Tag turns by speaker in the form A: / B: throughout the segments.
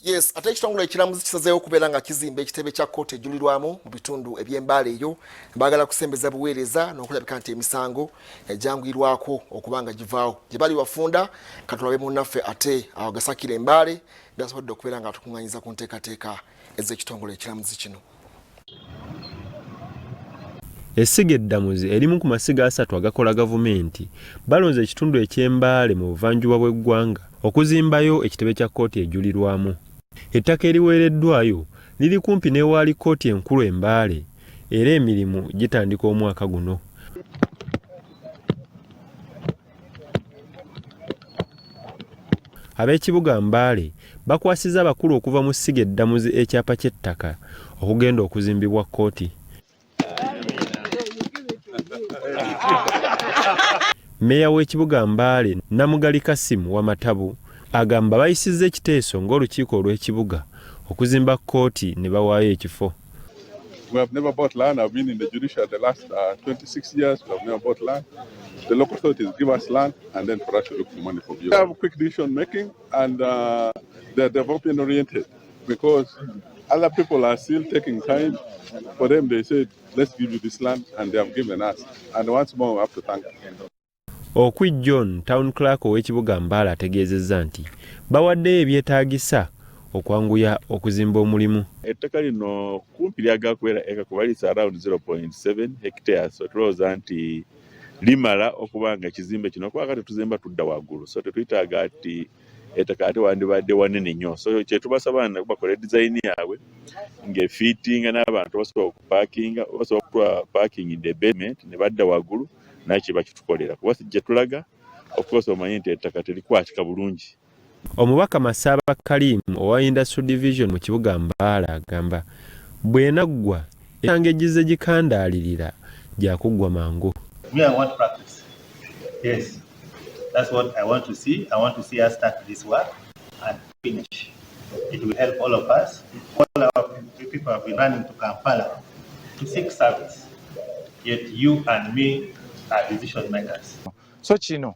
A: Yes, ate ekitongole ekiramuzi kisazeewo okubeera nga kizimba ekitebe kya kkooti ejulirwamu mu bitundu eby'Embale eyo baagala kusembeza buweereza n'okulabika nti emisango ejangwirwako okubanga givaawo gye bali wafunda katulabe munnaffe ate agasakira Mbale gasobodde okubeera nga tukuŋŋanyiza ku nteekateeka ez'ekitongole ekiramuzi kino.
B: Essiga eddamuzi erimu ku masiga asatu agakola gavumenti balonze ekitundu eky'Embale mu buvanjuba bw'eggwanga okuzimbayo ekitebe kya kkooti ejulirwamu. Ettaka eriweereddwayo liri kumpi n'ewaali kkooti enkulu Mbale era emirimu gitandika omwaka guno. Ab'ekibuga Mbale bakwasiza abakulu okuva mu ssiga eddamuzi ekyapa ky'ettaka okugenda okuzimbibwa kkooti. Meya w'ekibuga Mbale Namugali Kasimu wa Matabu agamba bayisizza ekiteeso ng'olukiiko olw'ekibuga okuzimba kkooti ne bawaayo ekifo.
C: We have never bought land. I've been in the judiciary the last 26 years. We have never bought land. The local authorities give us land and then for us to look for money for view. They have quick decision making and they're development oriented because other people are still taking time. For them, they said, let's give you this land and they have given us. And once more, we have to thank them.
B: Okwi John, town clerk ow'ekibuga Mbale ategeezezza nti bawadde ebyetaagisa okwanguya okuzimba omulimu.
D: Ettaka lino kumpi lyagakubeera eka kubalisa around 0.7 hectares. So tulowooza nti limala okuba nga ekizimbe kino kuba kati tuzimba tudda waggulu. So tetuyitaaga ati ettaka ate wandibadde wanene nnyo. So kye tubasaba bakola design yaabwe ng'efittinga n'abantu basobola okupaakinga, basobola okutwala parking in the basement ne badda waggulu. Nakyo bakitukolera kuba gye tulaga okukosa omanyi nti ettaka terikwatika bulungi.
B: Omubaka Masaba Kalim owa Industrial Division mu kibuga Mbale agamba bw'enaggwa ensanga egize gikandaalirira gyakuggwa mangu.
E: I want practice. Yes, that's what I want to see. I want to see us start this work and finish. It will help all of us. All our people have been running to Kampala to seek service. Yet you and me are decision makers.
F: So kino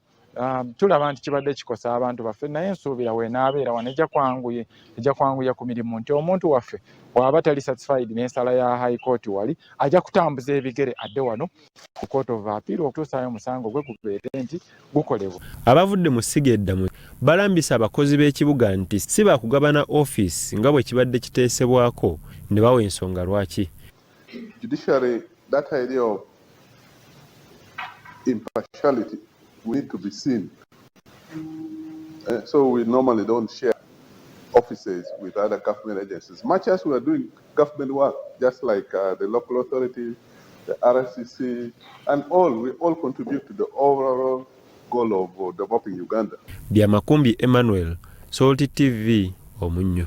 F: tulaba nti kibadde kikosa abantu baffe naye nsuubira weenaabeera wano ejja kwanguya ku mirimu nti omuntu waffe bw'aba tali satisfied n'ensala ya high court wali ajja kutambuza ebigere adde wano ku court of appeal okutuusaayo omusango gwe gubeere nti gukolebwa.
B: Abavudde mu ssiga eddamuzi balambisa abakozi b'ekibuga nti si baakugabana office nga bwe kibadde kiteesebwako ne bawa ensonga lwaki.
C: Judiciary, that idea of impartiality, we need to be seen. So we normally don't share offices with other government agencies. Much as we are doing government work, just like the local authorities, the RSCC, and we all contribute to the overall goal of developing Uganda.
B: Byamakumbi Emmanuel, Salty TV, Omunyo.